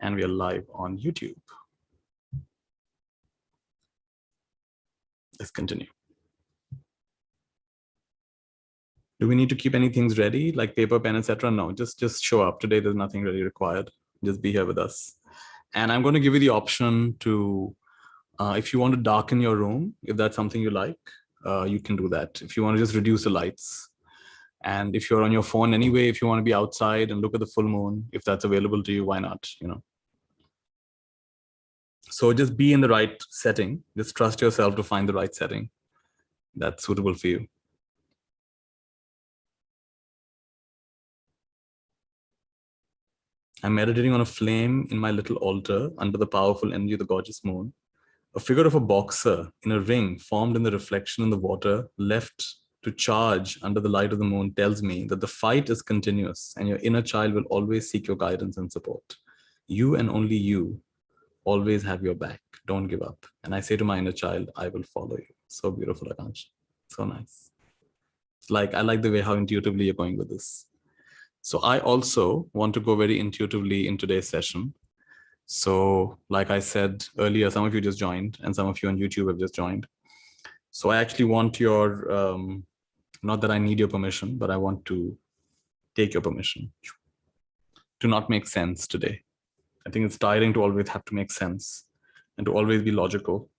and we are live on YouTube. Let's continue. Do we need to keep any things ready, like paper, pen, etc.? No, just show up. Today, there's nothing really required. Just be here with us. And I'm going to give you the option to, if you want to darken your room, if that's something you like, you can do that. If you want to just reduce the lights. And if you're on your phone anyway, if you want to be outside and look at the full moon, if that's available to you, why not, you know? So just be in the right setting. Just trust yourself to find the right setting that's suitable for you. I'm meditating on a flame in my little altar under the powerful energy of the gorgeous moon. A figure of a boxer in a ring formed in the reflection in the water left to charge under the light of the moon tells me that the fight is continuous and your inner child will always seek your guidance and support. You and only you always have your back. Don't give up. And I say to my inner child, I will follow you. So beautiful, Akansh. So nice. It's like, I like the way how intuitively you're going with this. So I also want to go very intuitively in today's session. So like I said earlier, some of you just joined and some of you on YouTube have just joined. So I actually want your, not that I need your permission, but I want to take your permission to not make sense today. I think it's tiring to always have to make sense and to always be logical.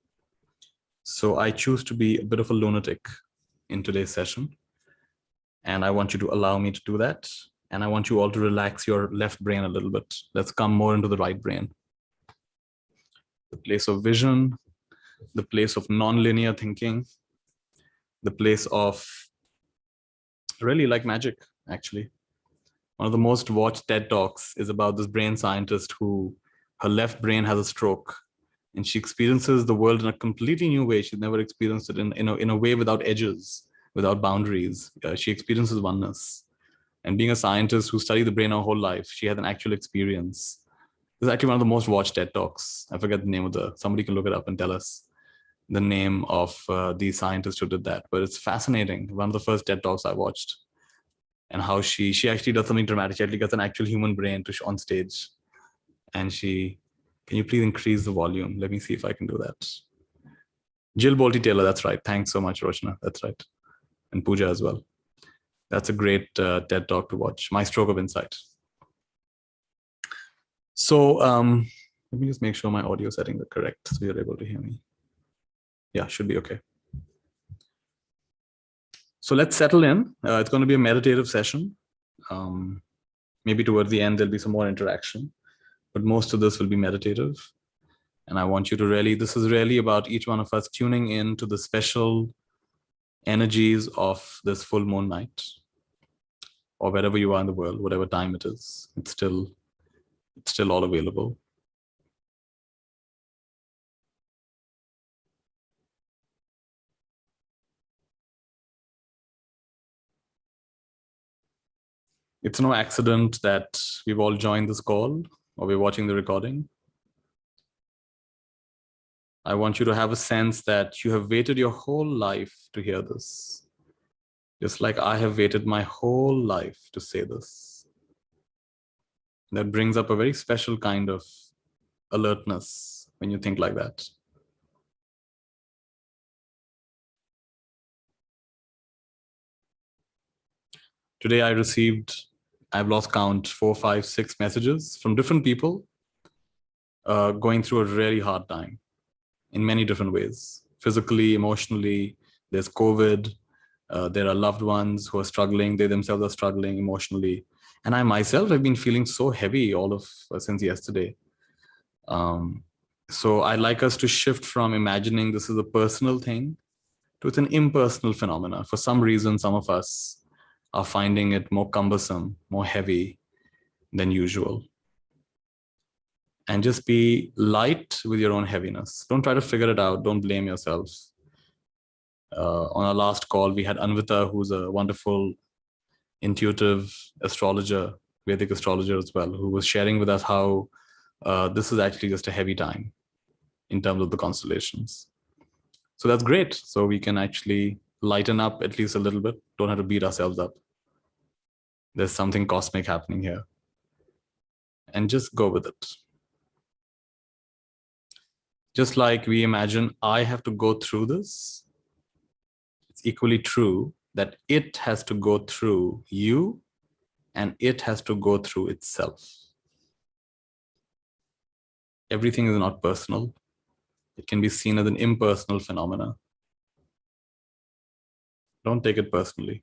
So I choose to be a bit of a lunatic in today's session. And I want you to allow me to do that. And I want you all to relax your left brain a little bit. Let's come more into the right brain. The place of vision, the place of non-linear thinking, the place of really like magic, actually. One of the most watched TED Talks is about this brain scientist who, her left brain has a stroke and she experiences the world in a completely new way. She's never experienced it in a way without edges, without boundaries. She experiences oneness. And being a scientist who studied the brain her whole life, she had an actual experience. This is actually one of the most watched TED Talks. I forget the name of somebody can look it up and tell us the name of the scientist who did that. But it's fascinating. One of the first TED Talks I watched. And how she actually does something dramatic. She actually gets an actual human brain on stage. And can you please increase the volume? Let me see if I can do that. Jill Bolte-Taylor, that's right. Thanks so much, Roshna. That's right. And Pooja as well. That's a great TED Talk to watch. My Stroke of Insight. So let me just make sure my audio settings are correct so you're able to hear me. Yeah, should be okay. So let's settle in. It's going to be a meditative session. Maybe towards the end, there'll be some more interaction, but most of this will be meditative. And I want you to really, this is really about each one of us tuning in to the special energies of this full moon night, or wherever you are in the world, whatever time it is, it's still all available. It's no accident that we've all joined this call or we're watching the recording. I want you to have a sense that you have waited your whole life to hear this, just like I have waited my whole life to say this. That brings up a very special kind of alertness when you think like that. Today I've lost count, 4, 5, 6 messages from different people going through a really hard time in many different ways, physically, emotionally. There's COVID. There are loved ones who are struggling. They themselves are struggling emotionally. And I myself have been feeling so heavy since yesterday. So I'd like us to shift from imagining this is a personal thing to it's an impersonal phenomena. For some reason, some of us are finding it more cumbersome, more heavy than usual. And just be light with your own heaviness. Don't try to figure it out. Don't blame yourself. On our last call, we had Anvita, who's a wonderful intuitive astrologer, Vedic astrologer as well, who was sharing with us how this is actually just a heavy time in terms of the constellations. So that's great. So we can actually lighten up at least a little bit. Don't have to beat ourselves up. There's something cosmic happening here. And just go with it. Just like we imagine I have to go through this, it's equally true that it has to go through you and it has to go through itself. Everything is not personal. It can be seen as an impersonal phenomena. Don't take it personally.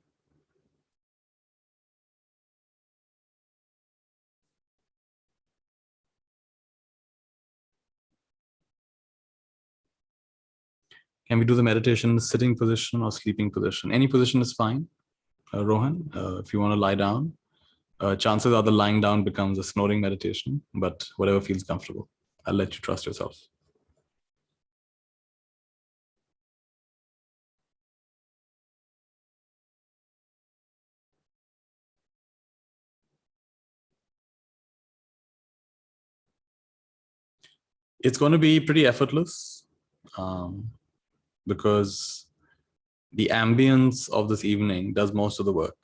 Can we do the meditation in the sitting position or sleeping position? Any position is fine. Rohan, if you want to lie down, chances are the lying down becomes a snoring meditation, but whatever feels comfortable. I'll let you trust yourself. It's going to be pretty effortless because the ambience of this evening does most of the work.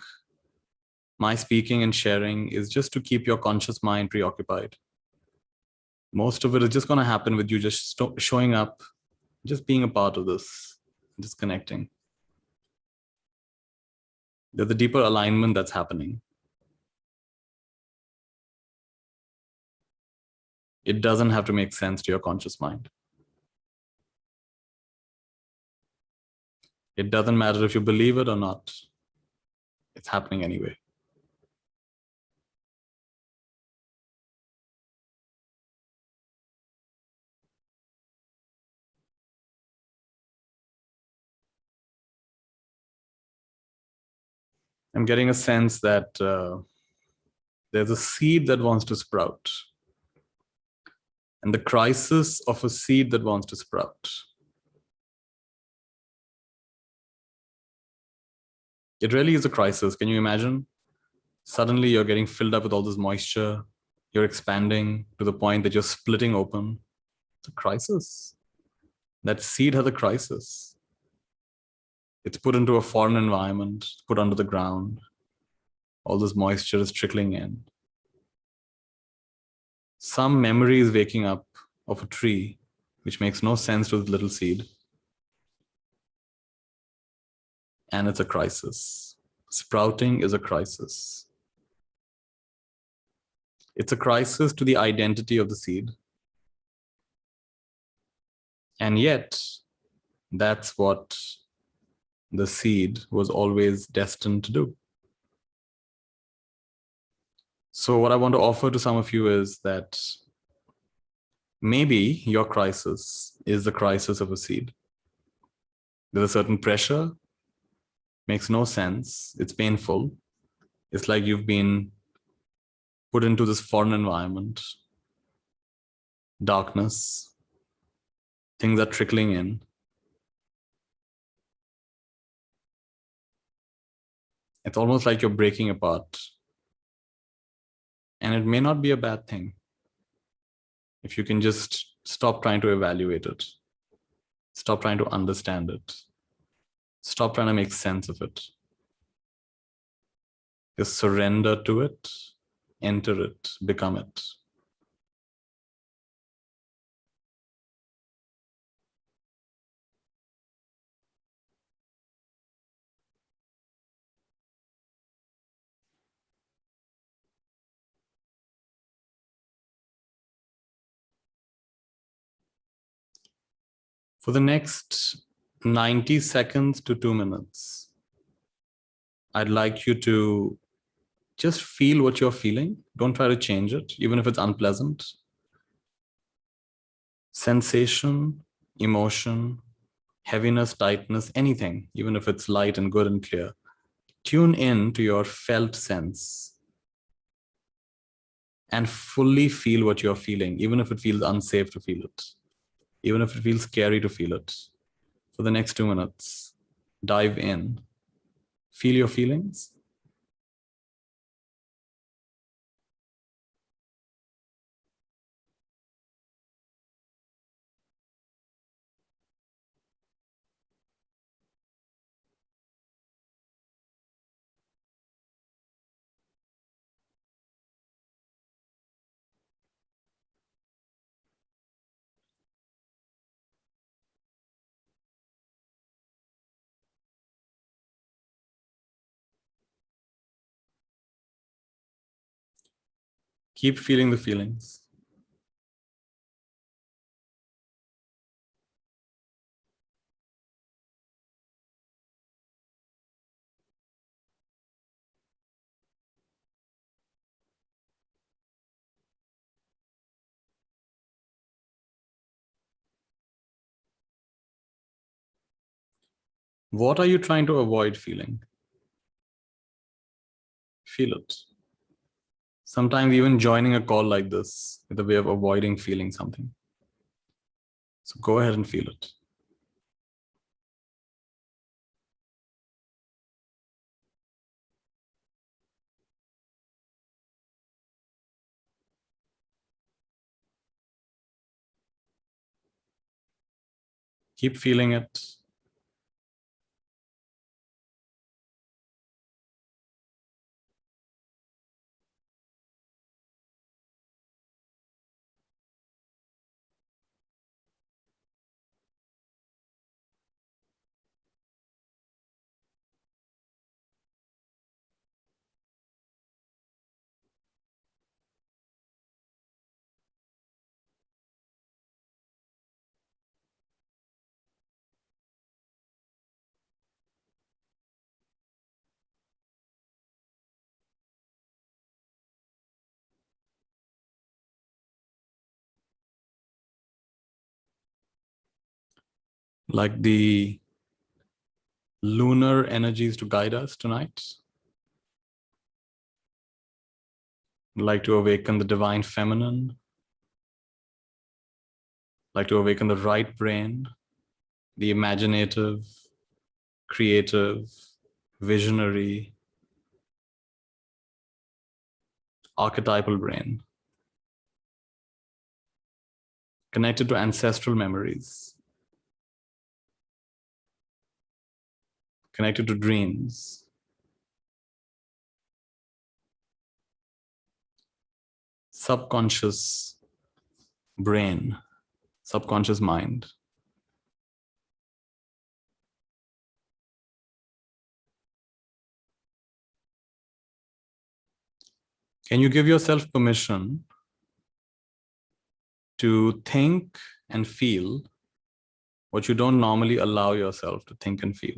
My speaking and sharing is just to keep your conscious mind preoccupied. Most of it is just going to happen with you just showing up, just being a part of this, just connecting. There's a deeper alignment that's happening. It doesn't have to make sense to your conscious mind. It doesn't matter if you believe it or not. It's happening anyway. I'm getting a sense that there's a seed that wants to sprout. And the crisis of a seed that wants to sprout. It really is a crisis. Can you imagine? Suddenly you're getting filled up with all this moisture. You're expanding to the point that you're splitting open. It's a crisis. That seed has a crisis. It's put into a foreign environment, put under the ground. All this moisture is trickling in. Some memory is waking up of a tree, which makes no sense to the little seed. And it's a crisis. Sprouting is a crisis. It's a crisis to the identity of the seed. And yet, that's what the seed was always destined to do. So what I want to offer to some of you is that maybe your crisis is the crisis of a seed. There's a certain pressure, makes no sense, it's painful. It's like you've been put into this foreign environment, darkness, things are trickling in. It's almost like you're breaking apart. And it may not be a bad thing if you can just stop trying to evaluate it, stop trying to understand it, stop trying to make sense of it. Just surrender to it, enter it, become it. For the next 90 seconds to 2 minutes, I'd like you to just feel what you're feeling. Don't try to change it, even if it's unpleasant. Sensation, emotion, heaviness, tightness, anything, even if it's light and good and clear. Tune in to your felt sense and fully feel what you're feeling, even if it feels unsafe to feel it, even if it feels scary to feel it. For the next 2 minutes, dive in, feel your feelings. Keep feeling the feelings. What are you trying to avoid feeling? Feel it. Sometimes even joining a call like this is a way of avoiding feeling something. So go ahead and feel it. Keep feeling it. Like the lunar energies to guide us tonight. Like to awaken the divine feminine. Like to awaken the right brain, the imaginative, creative, visionary, archetypal brain, connected to ancestral memories, connected to dreams, subconscious brain, subconscious mind. Can you give yourself permission to think and feel what you don't normally allow yourself to think and feel,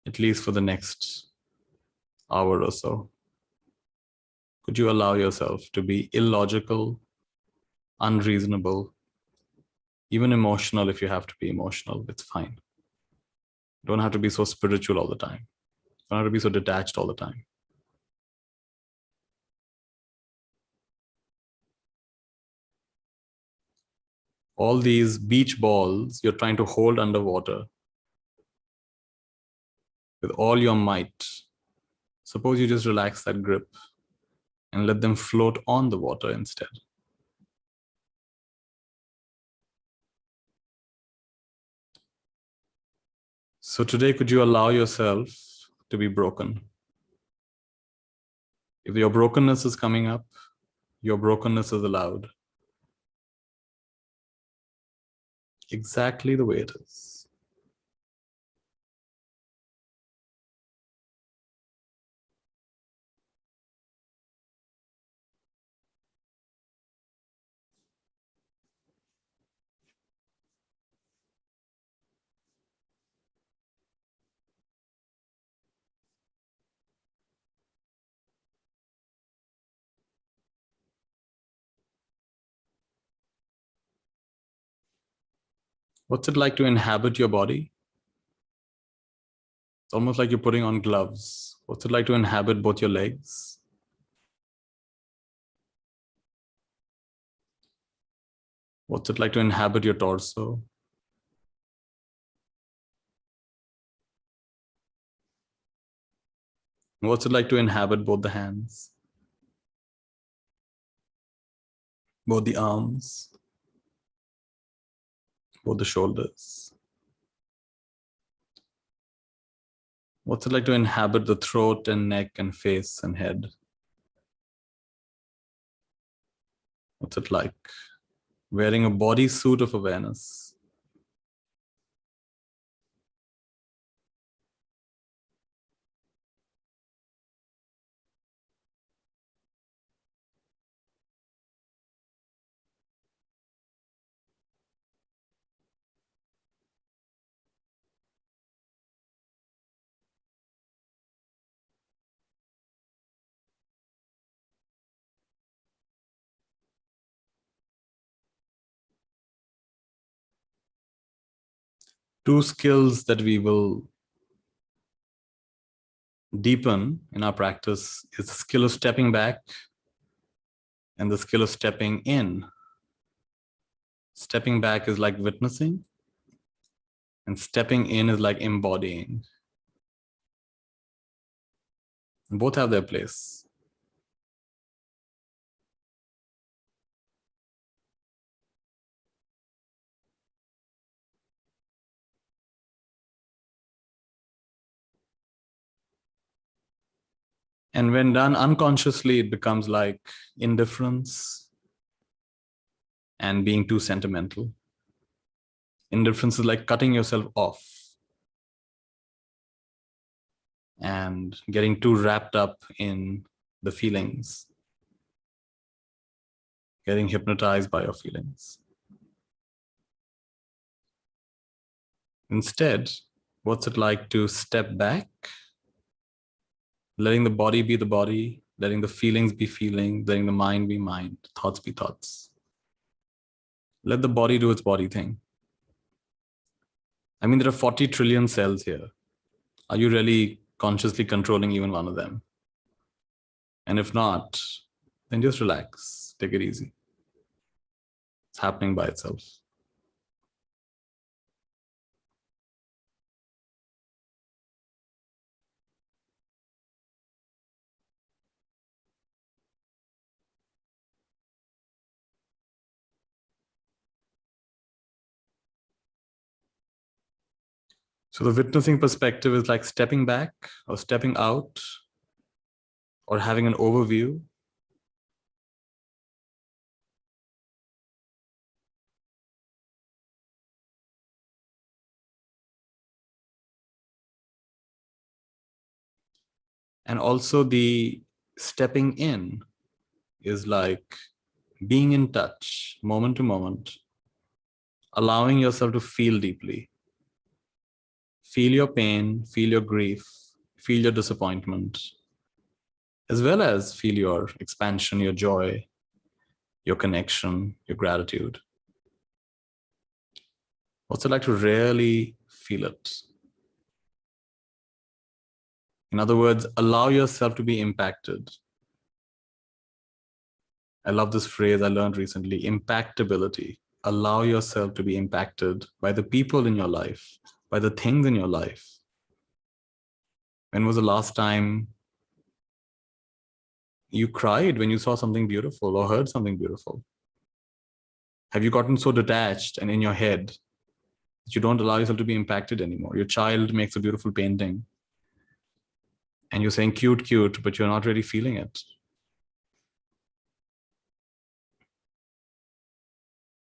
at least for the next hour or so? Could you allow yourself to be illogical, unreasonable, even emotional? If you have to be emotional, it's fine. You don't have to be so spiritual all the time. You don't have to be so detached all the time. All these beach balls you're trying to hold underwater with all your might. Suppose you just relax that grip and let them float on the water instead. So today, could you allow yourself to be broken? If your brokenness is coming up, your brokenness is allowed. Exactly the way it is. What's it like to inhabit your body? It's almost like you're putting on gloves. What's it like to inhabit both your legs? What's it like to inhabit your torso? What's it like to inhabit both the hands, both the arms, both the shoulders? What's it like to inhabit the throat and neck and face and head? What's it like wearing a bodysuit of awareness? Two skills that we will deepen in our practice is the skill of stepping back and the skill of stepping in. Stepping back is like witnessing, and stepping in is like embodying. Both have their place. And when done unconsciously, it becomes like indifference and being too sentimental. Indifference is like cutting yourself off and getting too wrapped up in the feelings, getting hypnotized by your feelings. Instead, what's it like to step back, letting the body be the body, letting the feelings be feelings, letting the mind be mind, thoughts be thoughts. Let the body do its body thing. I mean, there are 40 trillion cells here. Are you really consciously controlling even one of them? And if not, then just relax, take it easy. It's happening by itself. So the witnessing perspective is like stepping back or stepping out or having an overview. And also the stepping in is like being in touch, moment to moment, allowing yourself to feel deeply. Feel your pain, feel your grief, feel your disappointment, as well as feel your expansion, your joy, your connection, your gratitude. What's it like to really feel it? In other words, allow yourself to be impacted. I love this phrase I learned recently, impactability. Allow yourself to be impacted by the people in your life, by the things in your life. When was the last time you cried when you saw something beautiful or heard something beautiful? Have you gotten so detached and in your head that you don't allow yourself to be impacted anymore? Your child makes a beautiful painting and you're saying cute, cute, but you're not really feeling it.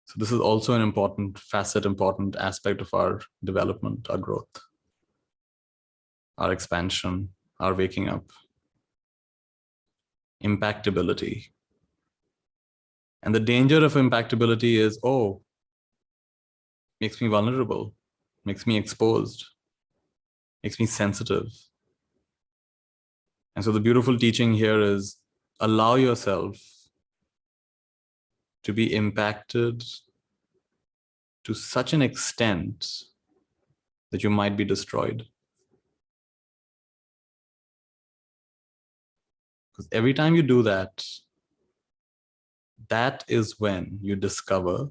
So this is also an important facet, important aspect of our development, our growth, our expansion, our waking up. Impactability. And the danger of impactability is, oh, makes me vulnerable, makes me exposed, makes me sensitive. And so the beautiful teaching here is allow yourself to be impacted to such an extent that you might be destroyed. Because every time you do that, that is when you discover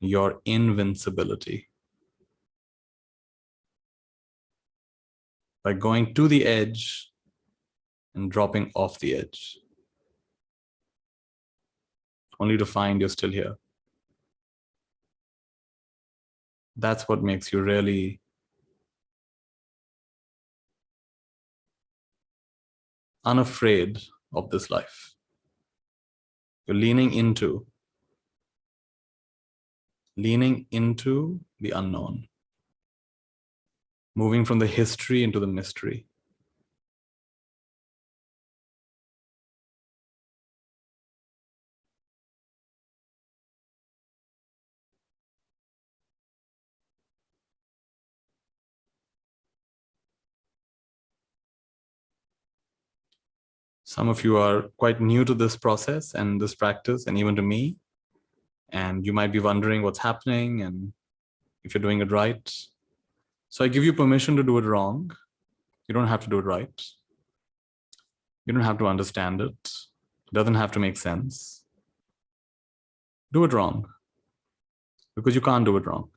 your invincibility. By going to the edge and dropping off the edge, only to find you're still here. That's what makes you really unafraid of this life. You're leaning into the unknown, moving from the history into the mystery. Some of you are quite new to this process and this practice, and even to me, and you might be wondering what's happening and if you're doing it right. So I give you permission to do it wrong. You don't have to do it right. You don't have to understand it. It doesn't have to make sense. Do it wrong, because you can't do it wrong.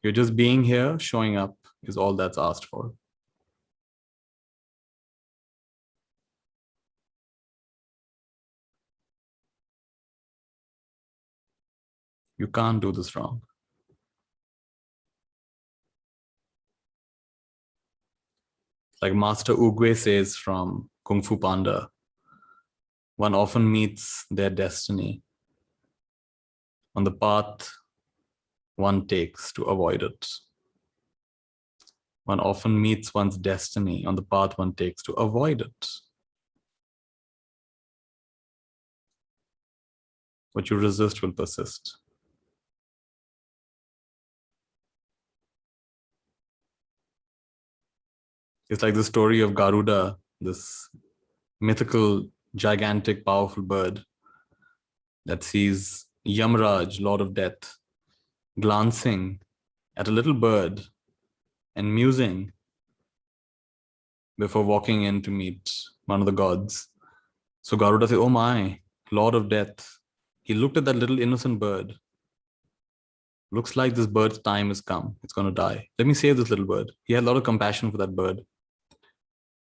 You're just being here, showing up is all that's asked for. You can't do this wrong. Like Master Oogway says from Kung Fu Panda, one often meets their destiny on the path one takes to avoid it. One often meets one's destiny on the path one takes to avoid it. What you resist will persist. It's like the story of Garuda, this mythical, gigantic, powerful bird that sees Yamraj, Lord of Death, glancing at a little bird and musing before walking in to meet one of the gods. So Garuda says, "Oh my, Lord of Death." He looked at that little innocent bird. Looks like this bird's time has come. It's going to die. Let me save this little bird. He had a lot of compassion for that bird.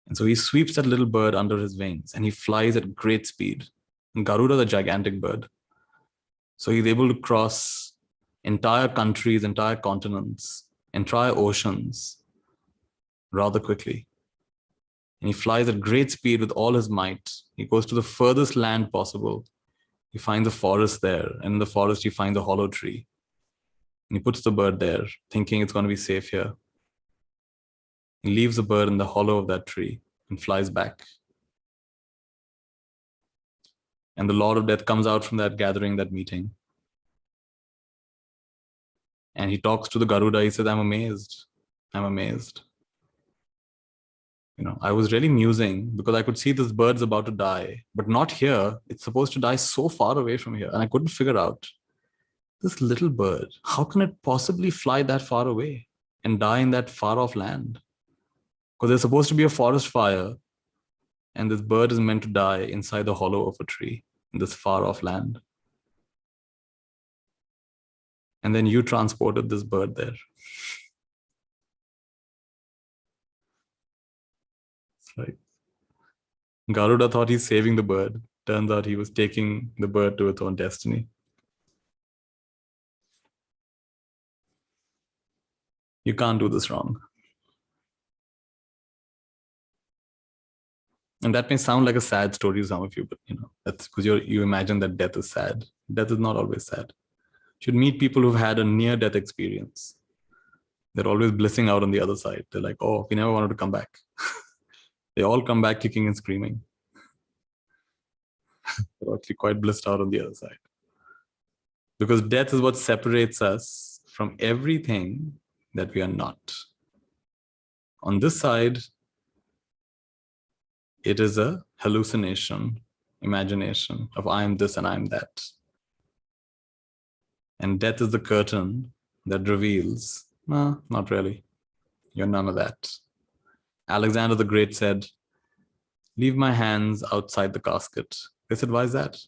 And so he sweeps that little bird under his wings and he flies at great speed. And Garuda is a gigantic bird. So he's able to cross entire countries, entire continents, entire oceans rather quickly. And he flies at great speed with all his might. He goes to the furthest land possible. He finds a forest there. And in the forest, he finds a hollow tree. And he puts the bird there, thinking it's going to be safe here. He leaves the bird in the hollow of that tree and flies back. And the Lord of Death comes out from that gathering, that meeting. And he talks to the Garuda. He says, "I'm amazed. I'm amazed. I was really musing because I could see this bird's about to die, but not here. It's supposed to die so far away from here. And I couldn't figure out this little bird, how can it possibly fly that far away and die in that far off land? Because there's supposed to be a forest fire and this bird is meant to die inside the hollow of a tree in this far off land. And then you transported this bird there." Right. Garuda thought he's saving the bird. Turns out he was taking the bird to its own destiny. You can't do this wrong. And that may sound like a sad story to some of you, but that's because you imagine that death is sad. Death is not always sad. You should meet people who've had a near-death experience. They're always blissing out on the other side. They're like, "Oh, we never wanted to come back." They all come back kicking and screaming. They're actually quite blissed out on the other side. Because death is what separates us from everything that we are not. On this side, it is a hallucination, imagination of I am this and I am that. And death is the curtain that reveals, no, not really. You're none of that. Alexander the Great said, "Leave my hands outside the casket." They said, "Why is that?"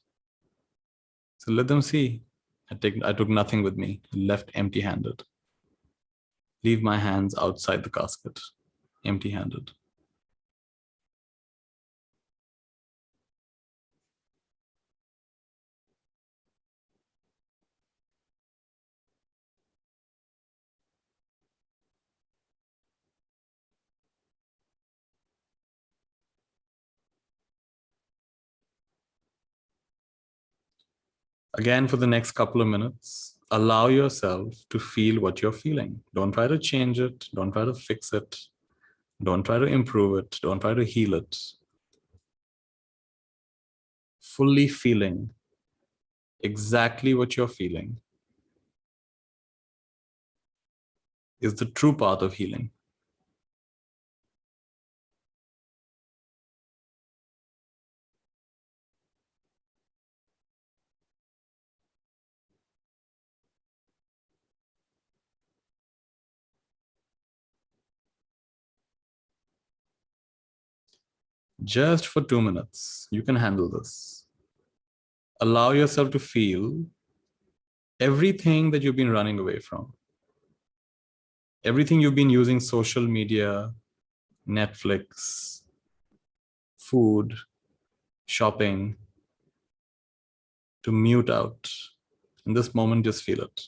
So let them see. I took nothing with me, left empty-handed. Leave my hands outside the casket, empty-handed. Again, for the next couple of minutes, allow yourself to feel what you're feeling. Don't try to change it. Don't try to fix it. Don't try to improve it. Don't try to heal it. Fully feeling exactly what you're feeling is the true path of healing. Just for 2 minutes, you can handle this. Allow yourself to feel everything that you've been running away from. Everything you've been using: social media, Netflix, food, shopping, to mute out. In this moment, just feel it.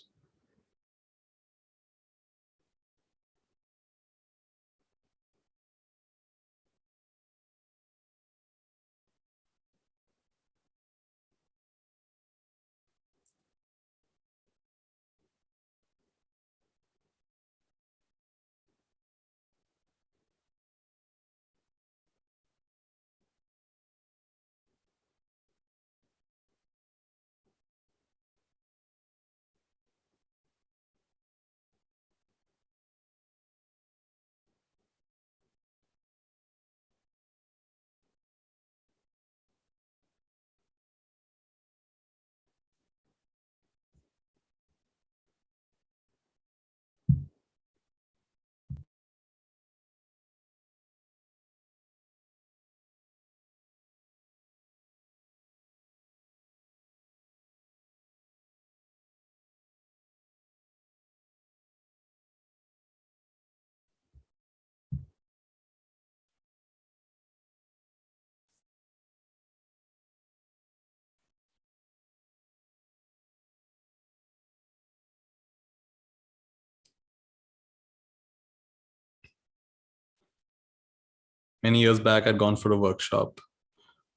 Many years back, I'd gone for a workshop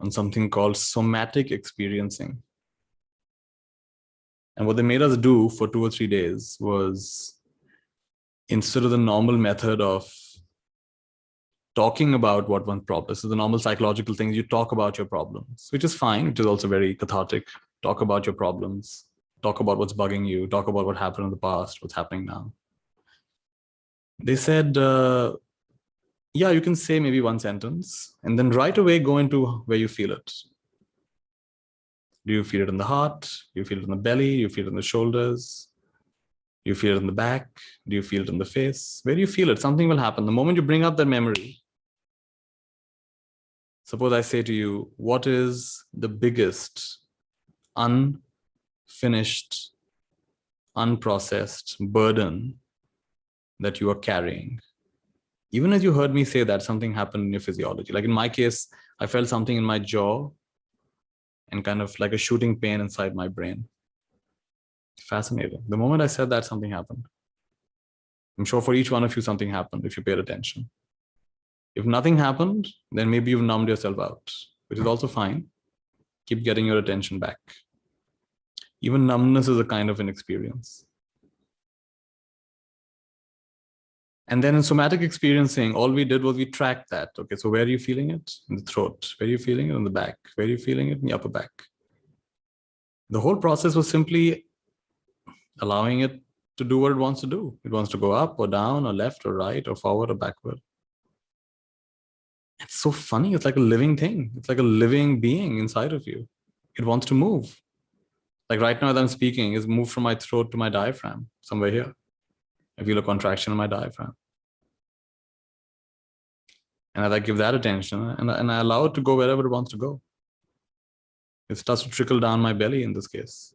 on something called somatic experiencing. And what they made us do for 2 or 3 days was, instead of the normal method of talking about what one problem, so the normal psychological things, you talk about your problems, which is fine, which is also very cathartic. Talk about your problems, talk about what's bugging you, talk about what happened in the past, what's happening now. They said, yeah, you can say maybe one sentence and then right away go into where you feel it. Do you feel it in the heart? Do you feel it in the belly? Do you feel it in the shoulders? Do you feel it in the back? Do you feel it in the face? Where do you feel it? Something will happen. The moment you bring up that memory, suppose I say to you, what is the biggest unfinished, unprocessed burden that you are carrying? Even as you heard me say that, something happened in your physiology. Like in my case, I felt something in my jaw and kind of like a shooting pain inside my brain. Fascinating. The moment I said that, something happened. I'm sure for each one of you, something happened if you paid attention. If nothing happened, then maybe you've numbed yourself out, which is also fine. Keep getting your attention back. Even numbness is a kind of an experience. And then in somatic experiencing, all we did was we tracked that. Okay, so where are you feeling it? In the throat. Where are you feeling it? In the back. Where are you feeling it? In the upper back. The whole process was simply allowing it to do what it wants to do. It wants to go up or down or left or right or forward or backward. It's so funny. It's like a living thing. It's like a living being inside of you. It wants to move. Like right now that I'm speaking, is moved from my throat to my diaphragm, somewhere here. I feel a contraction in my diaphragm. And as I give that attention and I allow it to go wherever it wants to go, it starts to trickle down my belly in this case.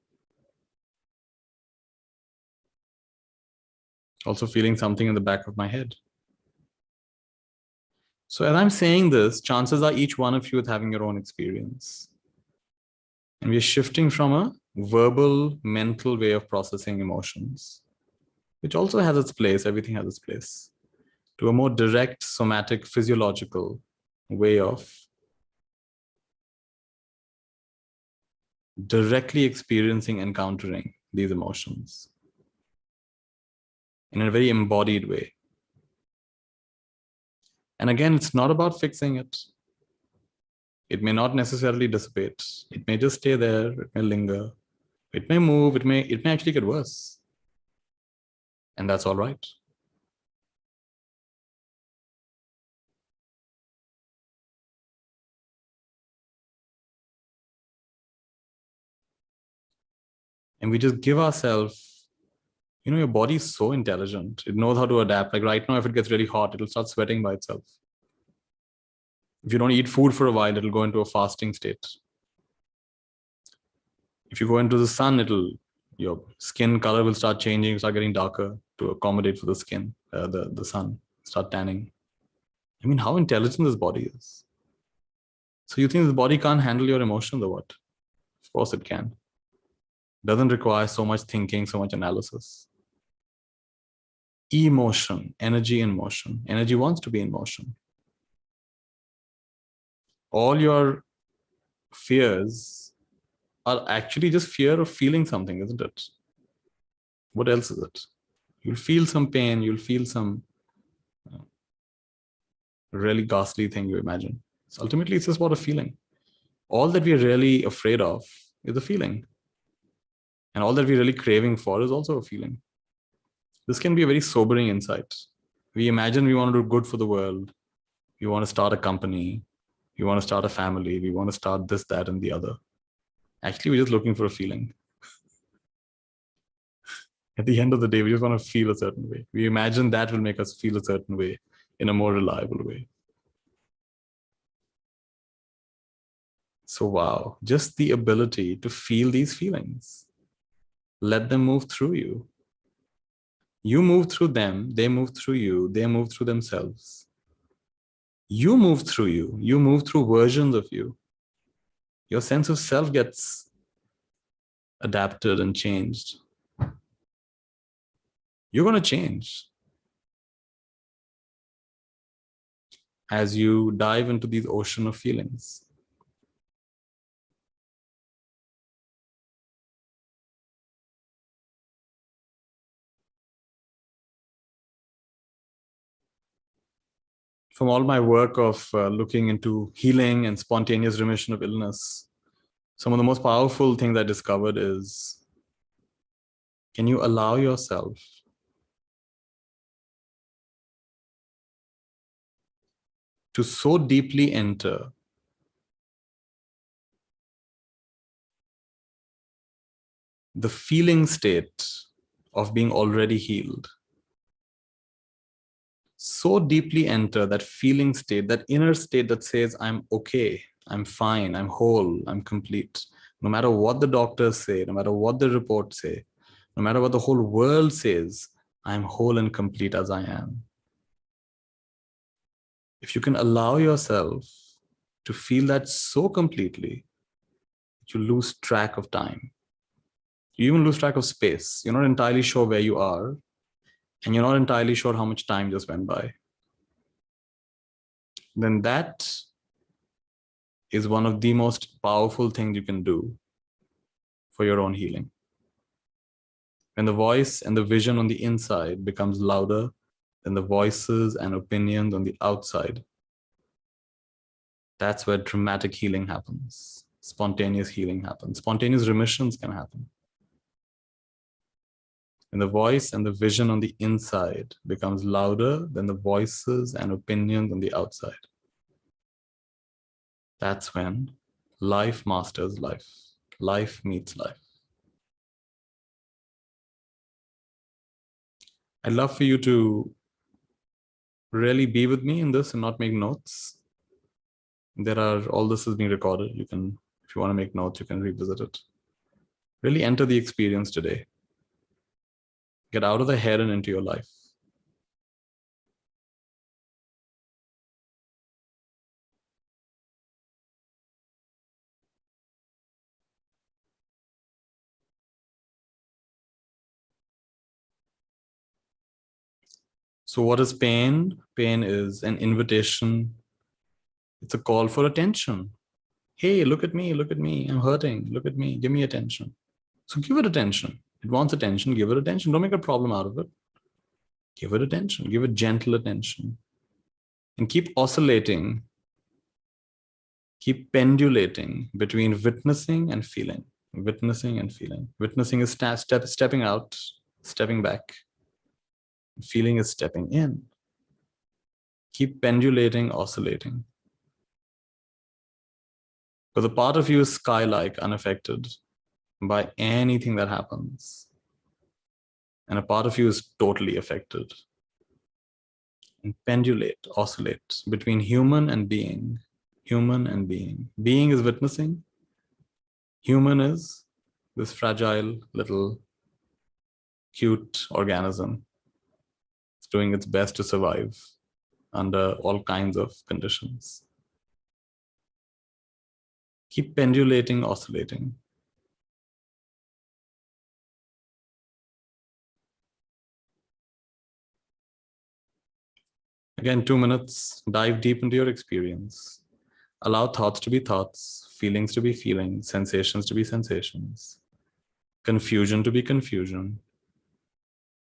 Also feeling something in the back of my head. So as I'm saying this, chances are each one of you is having your own experience. And we're shifting from a verbal, mental way of processing emotions, which also has its place, everything has its place, to a more direct, somatic, physiological way of directly experiencing, encountering these emotions in a very embodied way. And again, it's not about fixing it. It may not necessarily dissipate. It may just stay there. It may linger. It may move. It may actually get worse. And that's all right. And we just give ourselves, your body is so intelligent. It knows how to adapt. Like right now, if it gets really hot, it'll start sweating by itself. If you don't eat food for a while, it'll go into a fasting state. If you go into the sun, your skin color will start changing, start getting darker to accommodate for the skin, the sun, start tanning. I mean, how intelligent this body is. So you think this body can't handle your emotions or what? Of course it can. Doesn't require so much thinking, so much analysis. Emotion, energy in motion. Energy wants to be in motion. All your fears are actually just fear of feeling something, isn't it? What else is it? You'll feel some pain, you'll feel some really ghastly thing you imagine. So ultimately, it's just about a feeling. All that we're really afraid of is a feeling. And all that we're really craving for is also a feeling. This can be a very sobering insight. We imagine we want to do good for the world. We want to start a company. We want to start a family. We want to start this, that, and the other. Actually, we're just looking for a feeling. At the end of the day, we just want to feel a certain way. We imagine that will make us feel a certain way in a more reliable way. So, wow, just the ability to feel these feelings. Let them move through you. You move through them, they move through you, they move through themselves. You move through you, you move through versions of you. Your sense of self gets adapted and changed. You're going to change as you dive into these ocean of feelings. From all my work of looking into healing and spontaneous remission of illness, some of the most powerful things I discovered is, can you allow yourself to so deeply enter the feeling state of being already healed? So deeply enter that feeling state, that inner state that says, I'm okay, I'm fine, I'm whole, I'm complete. No matter what the doctors say, no matter what the reports say, no matter what the whole world says, I'm whole and complete as I am. If you can allow yourself to feel that so completely, you lose track of time. You even lose track of space. You're not entirely sure where you are, and you're not entirely sure how much time just went by. Then that is one of the most powerful things you can do for your own healing. When the voice and the vision on the inside becomes louder than the voices and opinions on the outside, that's where dramatic healing happens. Spontaneous healing happens. Spontaneous remissions can happen. When the voice and the vision on the inside becomes louder than the voices and opinions on the outside, that's when life masters life. Life meets life. I'd love for you to really be with me in this and not make notes. All this is being recorded. You can, if you want to make notes, you can revisit it. Really enter the experience today. Get out of the head and into your life. So what is pain? Pain is an invitation. It's a call for attention. Hey, look at me, look at me. I'm hurting. Look at me. Give me attention. So give it attention. It wants attention. Give it attention. Don't make a problem out of it. Give it attention. Give it gentle attention. And keep oscillating. Keep pendulating between witnessing and feeling. Witnessing and feeling. Witnessing is stepping out, stepping back. Feeling is stepping in. Keep pendulating, oscillating. Because a part of you is sky-like, unaffected by anything that happens. And a part of you is totally affected. And pendulate, oscillate between human and being. Human and being. Being is witnessing. Human is this fragile little cute organism. It's doing its best to survive under all kinds of conditions. Keep pendulating, oscillating. Again, 2 minutes, dive deep into your experience. Allow thoughts to be thoughts, feelings to be feelings, sensations to be sensations, confusion to be confusion.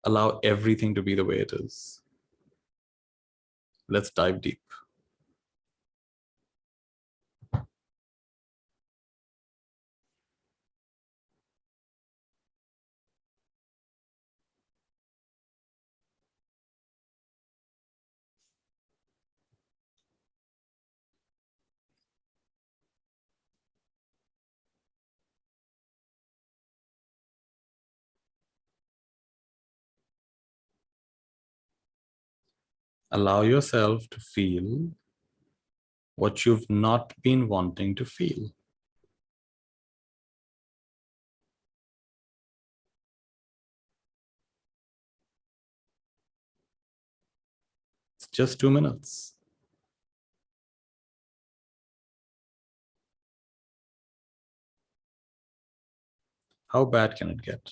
Allow everything to be the way it is. Let's dive deep. Allow yourself to feel what you've not been wanting to feel. It's just 2 minutes. How bad can it get?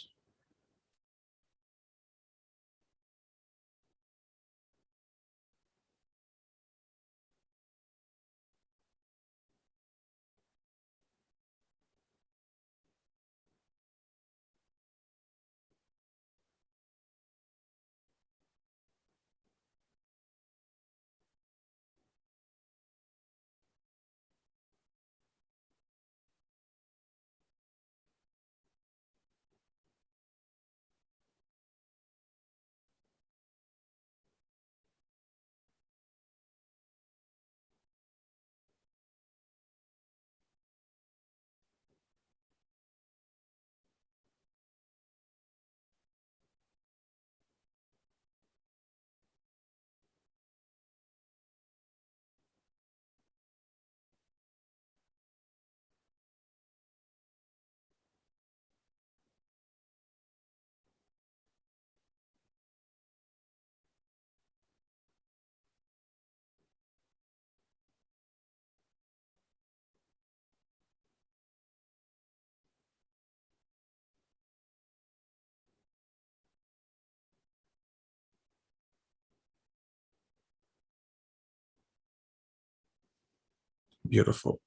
Beautiful.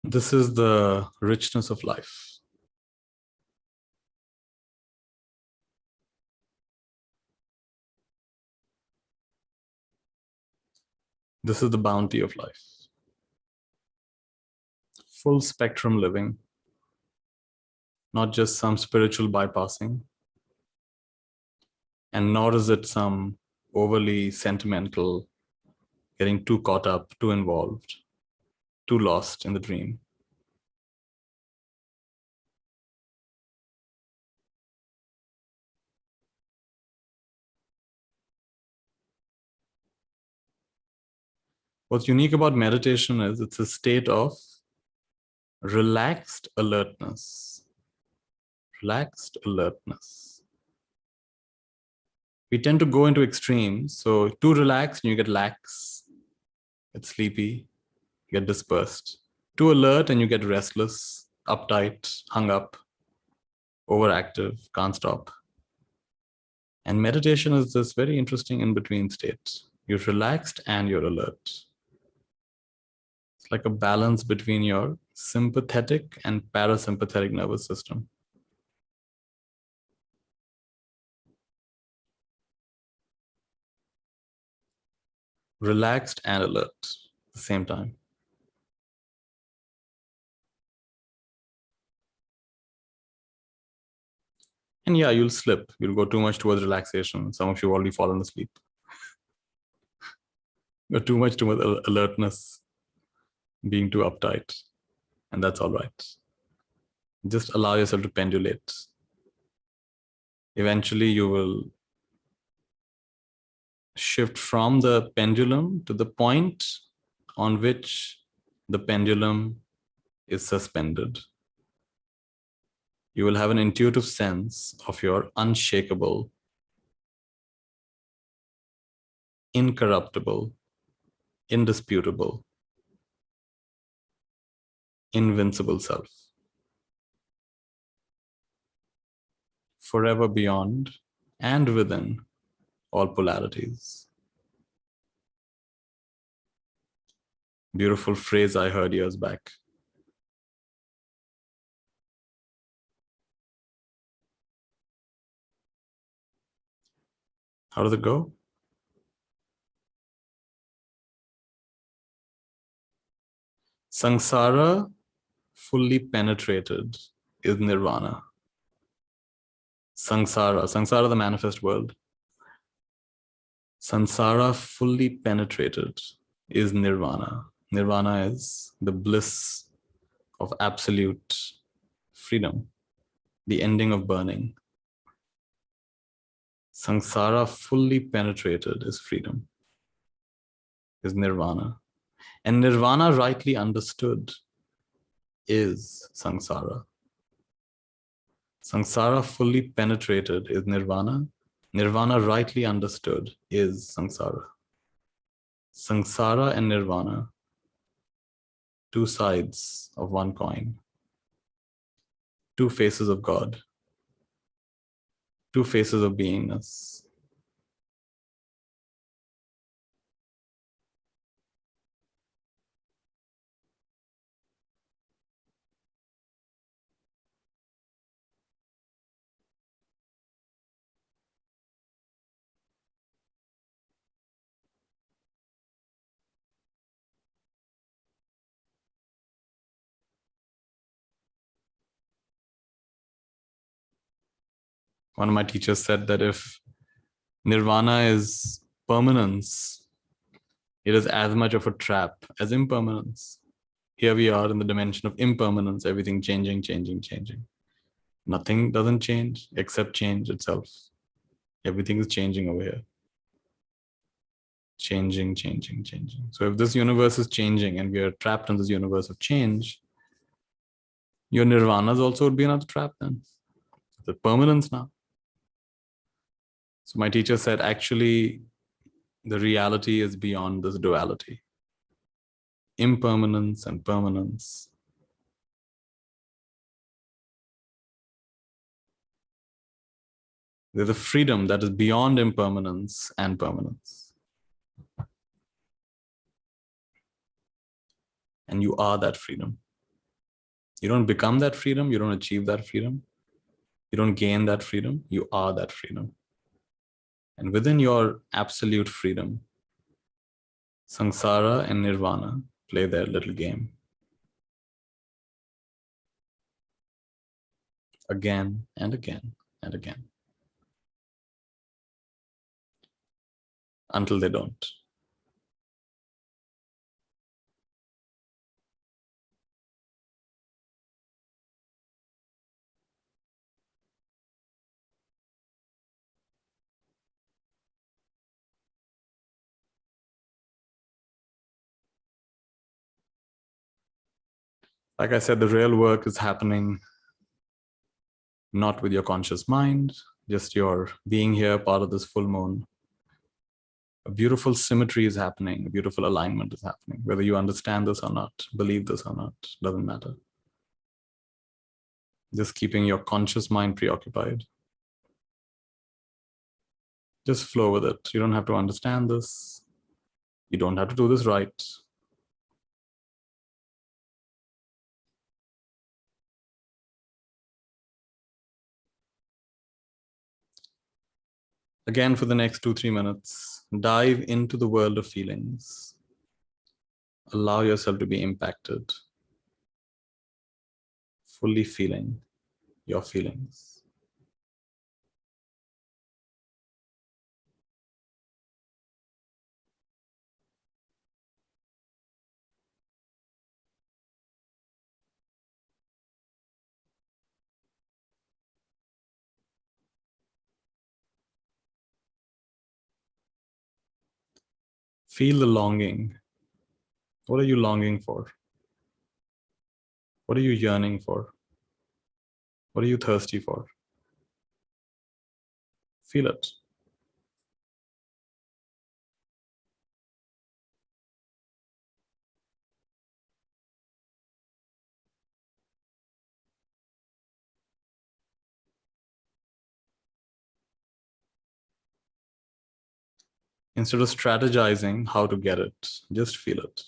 This is the richness of life. This is the bounty of life. Full spectrum living, not just some spiritual bypassing, and nor is it some overly sentimental, getting too caught up, too involved, too lost in the dream. What's unique about meditation is it's a state of relaxed alertness. Relaxed alertness. We tend to go into extremes. So too relaxed and you get lax, get sleepy, get dispersed. Too alert and you get restless, uptight, hung up, overactive, can't stop. And meditation is this very interesting in-between state. You're relaxed and you're alert. It's like a balance between your sympathetic and parasympathetic nervous system. Relaxed and alert at the same time. And yeah, you'll slip. You'll go too much towards relaxation. Some of you already fallen asleep. Go too much towards alertness, being too uptight. And that's all right. Just allow yourself to pendulate. Eventually, you will shift from the pendulum to the point on which the pendulum is suspended. You will have an intuitive sense of your unshakable, incorruptible, indisputable, invincible self, forever beyond and within all polarities. Beautiful phrase I heard years back. How does it go? Samsara fully penetrated is nirvana. Samsara, the manifest world. Samsara fully penetrated is nirvana. Nirvana is the bliss of absolute freedom, the ending of burning. Samsara fully penetrated is freedom, is nirvana. And nirvana rightly understood is samsara. Samsara fully penetrated is nirvana. Nirvana rightly understood is samsara. Samsara and nirvana, two sides of one coin, two faces of God, two faces of beingness. One of my teachers said that if nirvana is permanence, it is as much of a trap as impermanence. Here we are in the dimension of impermanence, everything changing, changing, changing. Nothing doesn't change except change itself. Everything is changing over here. Changing, changing, changing. So if this universe is changing and we are trapped in this universe of change, your nirvanas also would be another trap then. The permanence now. So my teacher said, actually, the reality is beyond this duality. Impermanence and permanence. There's a freedom that is beyond impermanence and permanence. And you are that freedom. You don't become that freedom. You don't achieve that freedom. You don't gain that freedom. You are that freedom. And within your absolute freedom, samsara and nirvana play their little game. Again and again and again. Until they don't. Like I said, the real work is happening not with your conscious mind, just your being here, part of this full moon. A beautiful symmetry is happening, a beautiful alignment is happening. Whether you understand this or not, believe this or not, doesn't matter. Just keeping your conscious mind preoccupied. Just flow with it. You don't have to understand this. You don't have to do this right. Again, for the next 2-3 minutes, dive into the world of feelings. Allow yourself to be impacted. Fully feeling your feelings. Feel the longing. What are you longing for? What are you yearning for? What are you thirsty for? Feel it. Instead of strategizing how to get it, just feel it.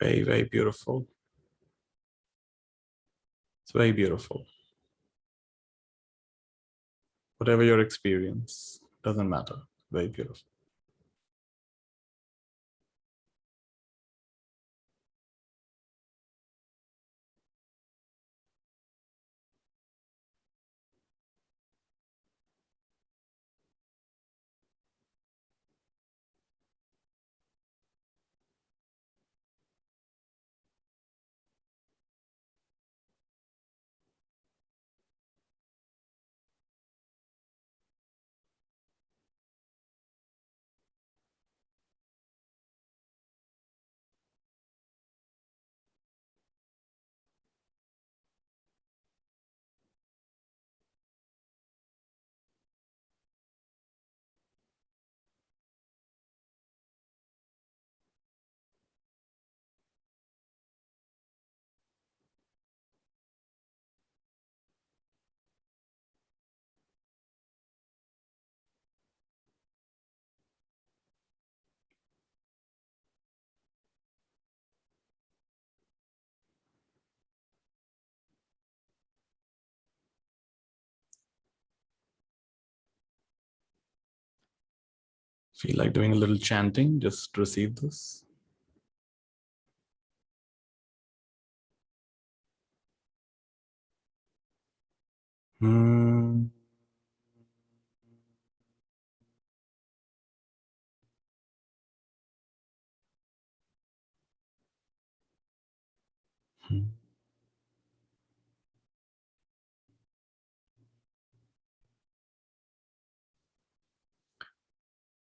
Very, very beautiful. It's very beautiful. Whatever your experience, doesn't matter. Very beautiful. Feel like doing a little chanting, just receive this. Hmm.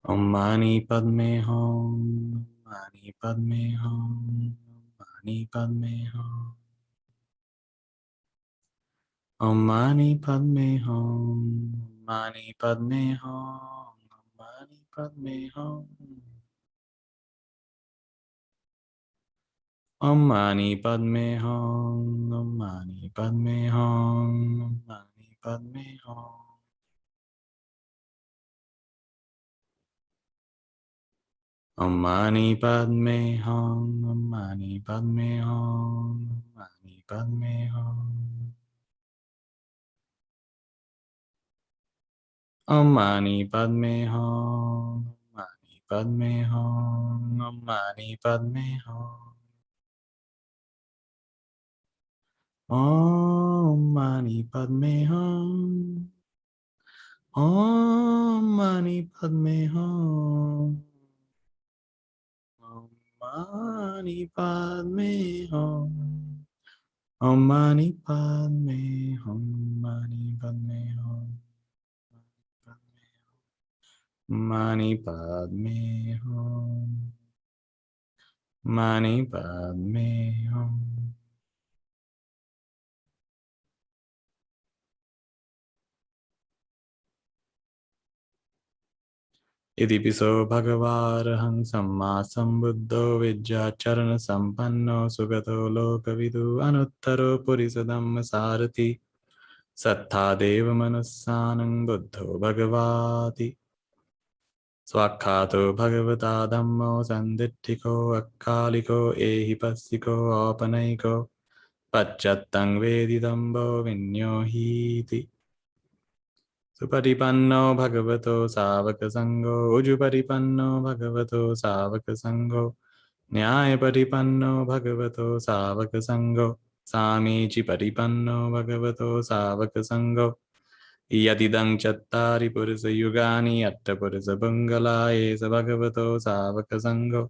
Om Mani Padme Hum, Mani Padme Hum, Mani Padme Hum. Om Mani Padme Hum, Mani Padme Hum, Mani Padme Hum. Om Mani Padme Hum, Om Mani Padme Hum, Om Mani Padme Hum. Om Mani Padme Hum, Om Mani Padme Hum, Om Mani Padme Hum. Om Mani Padme Hum, Om Mani Padme Hum, Om Mani Padme Hum. Om Mani Padme Hum, Om Mani Padme Hum, Om Mani Padme Hum, Om Mani Padme Hum, Mani Padme Hum, Mani Padme Hum, Mani Padme Hum. इति पिसो भगवार्हं सम्मा सम्बुद्धो विद्याचरण सम्पन्नो सुगतो लोकविदु अनुत्तरो पुरिसदम्म सारथि सत्था देव मनुस्सानं बुद्धो भगवाति स्वाख्यातो भगवता धम्मो सन्दिट्ठिको अक्कालिको एहिपस्सिको औपनयिको पच्चत्तं वेदितम्बो विन्योहीति सुपरिपन्नो भगवतो सावकसङ्गो उजुपरिपन्नो भगवतो सावकसङ्गो न्यायपरिपन्नो भगवतो सावकसङ्गो सामीचि परिपन्नो भगवतो सावकसङ्गो यदिदं चत्तारि पुरुषयुगानि अट्टपुरुषबङ्गलाये स भगवतो सावकसङ्गो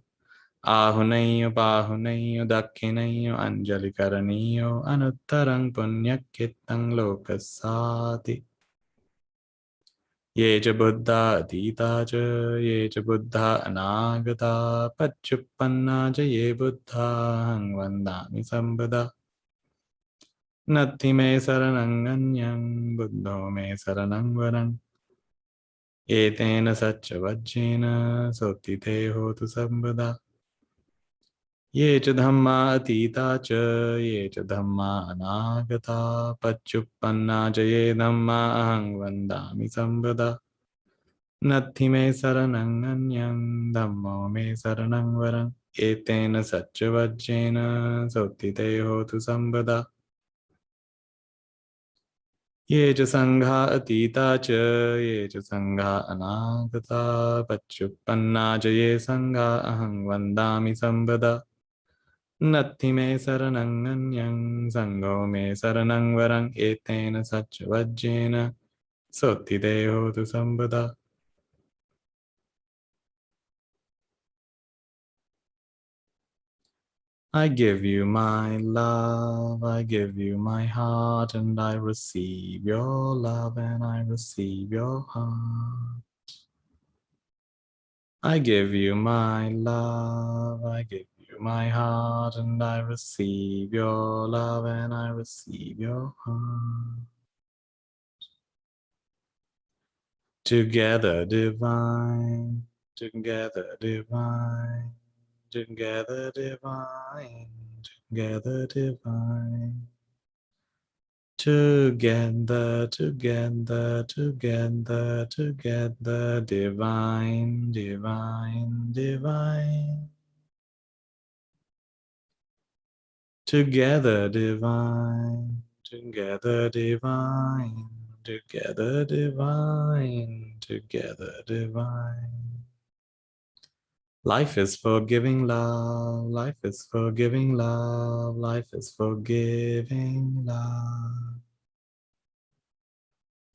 आहुनैयो पाहुनैयो दक्षिणैयो अञ्जलिकरणीयो अनुत्तरं पुण्यकृतं लोकस्याति ये च बुद्धा अतीता च ये च बुद्धा अनागता पच्युत्पन्ना च ये बुद्धा हं वन्दामि सम्पदा नत्थि मे शरणं अन्यं बुद्धो मे शरणं वरम् एतेन सच्च वज्रेन सोत्थिते होतु सर्वदा ये च धम्मा अतीता च ये च धम्मा अनागता पच्युत्पन्ना च ये धम्मा अहं वन्दामि सम्पदा नत्थि मे शरणं अन्यं धम्मो मे शरणं वरम् एतेन सच्च वज्रेन सोत्थिते होतु सम्पदा ये च सङ्घा अतीता च ये च सङ्घा अनागता पच्युत्पन्ना च ये सङ्घा अहं वन्दामि सम्पदा नत्थि मे शरणं अन्यं सङ्घो मे शरणं वरम् एतेन सच्च वज्रेन सोत्थिते होतु सम्पदा I give you my love, I give you my heart, and I receive your love and I receive your heart. I give you my love, I give you my heart, and I receive your love and I receive your heart. Together divine, together divine, together divine, together divine. Together, together, together, together, divine, divine, divine. Together, divine, together, divine, together, divine, together, divine. Life is forgiving love. Life is forgiving love. Life is forgiving love.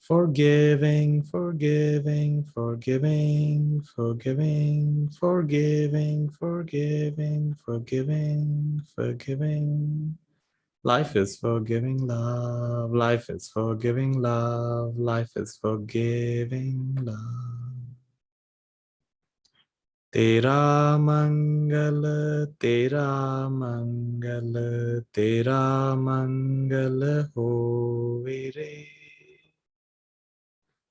Forgiving, forgiving, forgiving, forgiving, forgiving, forgiving, forgiving, forgiving. Life is forgiving love. Life is forgiving love. Life is forgiving love. Tera mangal, tera mangal, tera mangal hoye re.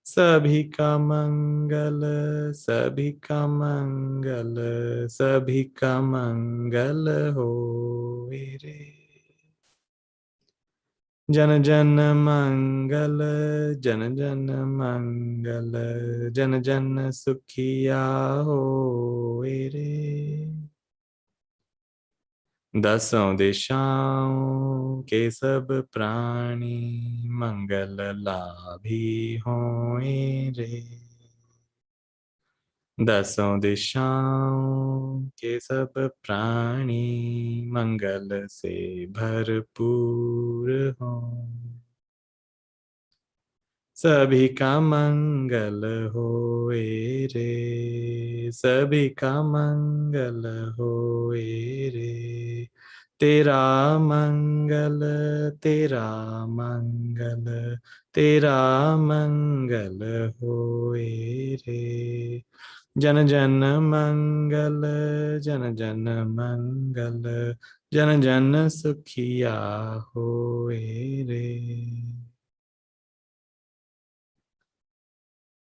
सभी का मंगल, सभी का मंगल, सभी का मंगल होए रे. जन जन मंगल, जन जन मंगल, जन जन सुखिया होए रे. दसों दिशाओं के सब प्राणी मंगल लाभी होए रे. दसों दिशाओं के सब प्राणी मंगल से भरपूर हों. सभी का मंगल होए रे. सभी का मंगल होए रे. तेरा मंगल, तेरा मंगल, तेरा मंगल होए रे. जन जन मंगल, जन जन मंगल, जन जन सुखिया होए रे.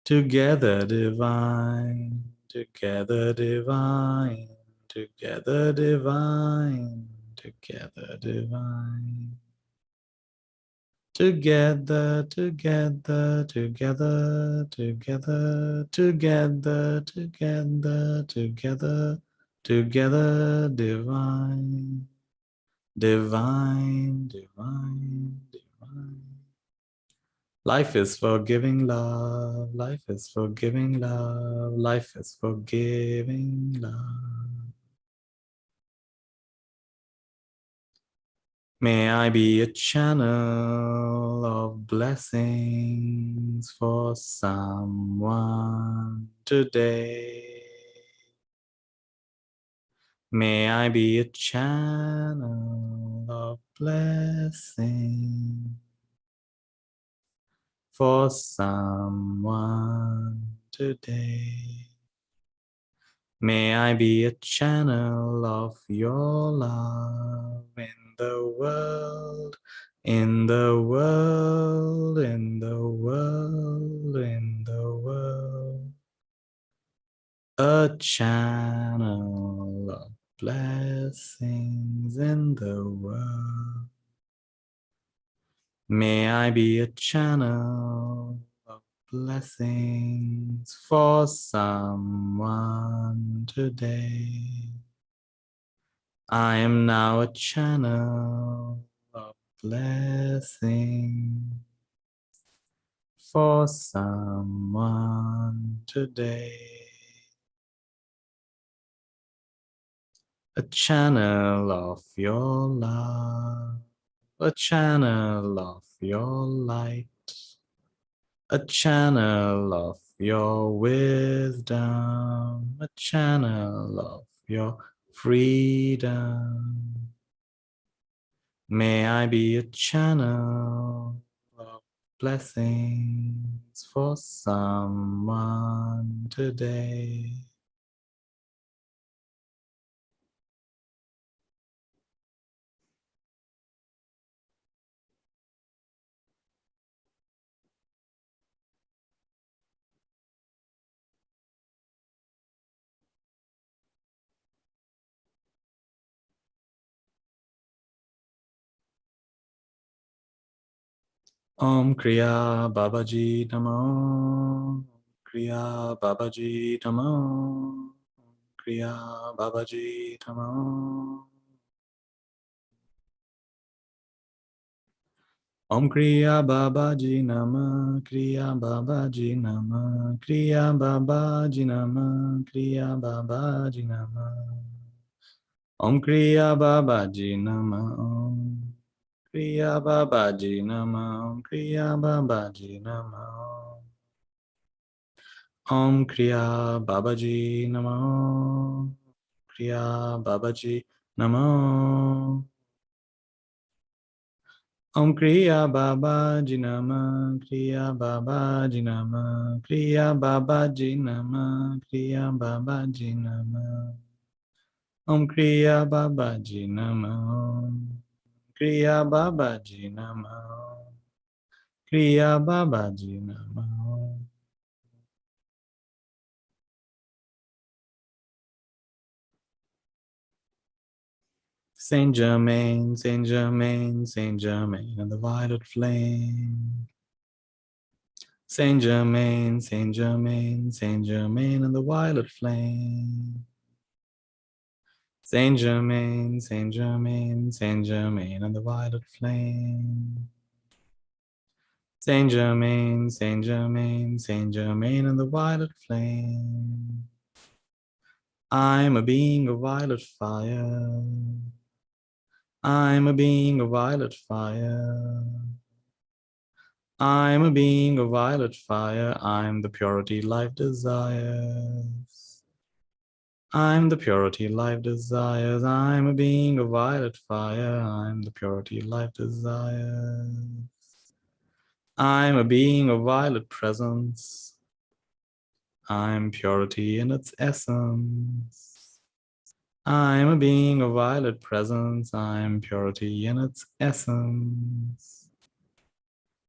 Together divine, together divine, together divine, together divine. Together, together, together, together, together, together, together, together divine, divine, divine, divine. Life is forgiving love. Life is forgiving love. Life is forgiving love. May I be a channel of blessings for someone today. May I be a channel of blessings for someone today. May I be a channel of your love in the world, in the world, in the world, in the world. A channel of blessings in the world. May I be a channel of blessings for someone today. I am now a channel of blessing for someone today. A channel of your love, a channel of your light, a channel of your wisdom, a channel of your freedom. May I be a channel of blessings for someone today. Om Kriya Babaji Namo. Kriya Babaji Namo. Kriya Babaji Namo. Om Kriya Babaji Nama, Kriya Babaji Nama, Kriya Babaji Nama, Kriya Babaji Nama. Om Kriya Babaji Nama, Om Kriya Babaji Nama, Om Kriya Babaji Nama. Om Kriya Babaji Nama, Kriya Babaji Nama. Om Kriya Babaji Nama, Kriya Babaji Nama, Kriya Babaji Nama, Kriya Babaji Nama. Om Kriya Babaji Nama, Kriya Babaji Nama, Kriya Babaji Nama. Saint Germain, Saint Germain, Saint Germain, and the violet flame. Saint Germain, Saint Germain, Saint Germain, and the violet flame. Saint Germain, Saint Germain, Saint Germain, and the violet flame. Saint Germain, Saint Germain, Saint Germain, and the violet flame. I'm a being of violet fire. I'm a being of violet fire. I'm a being of violet fire. I'm the purity life desires. I'm the purity life desires. I'm a being of violet fire. I'm the purity life desires. I'm a being of violet presence. I'm purity in its essence. I'm a being of violet presence. I'm purity in its essence.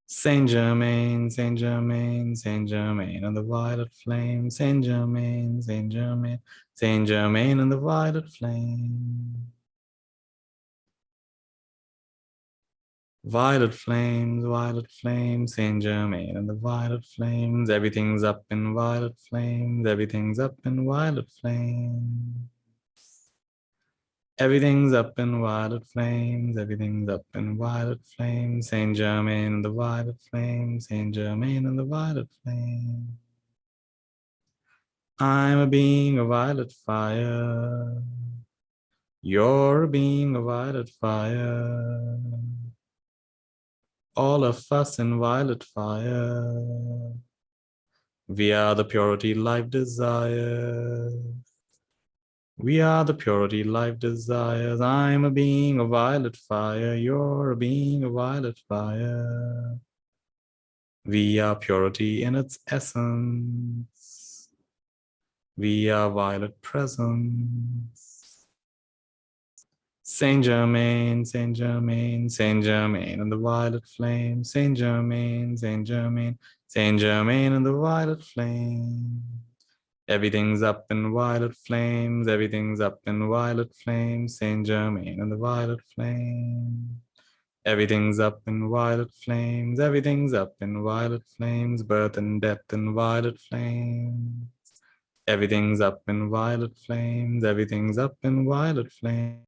Saint Germain, Saint Germain, Saint Germain, and the violet flame. Saint Germain, Saint Germain, Saint Germain, and the violet flame. Violet flames, Saint Germain, and the violet flames. Everything's up in violet flames. Everything's up in violet flames. Everything's up in violet flames. Everything's up in violet flames. Saint Germain and the violet flames. Saint Germain and the violet flame. I'm a being of violet fire. You're a being of violet fire. All of us in violet fire. We are the purity life desire. We are the purity life desires. I'm a being of violet fire. You're a being of violet fire. We are purity in its essence. We are violet presence. Saint Germain, Saint Germain, Saint Germain, and the violet flame. Saint Germain, Saint Germain, Saint Germain, and the violet flame. Everything's up in violet flames. Everything's up in violet flames. Saint Germain and the violet flame. Everything's up in violet flames. Everything's up in violet flames. Birth and death in violet flames. Everything's up in violet flames. Everything's up in violet flames.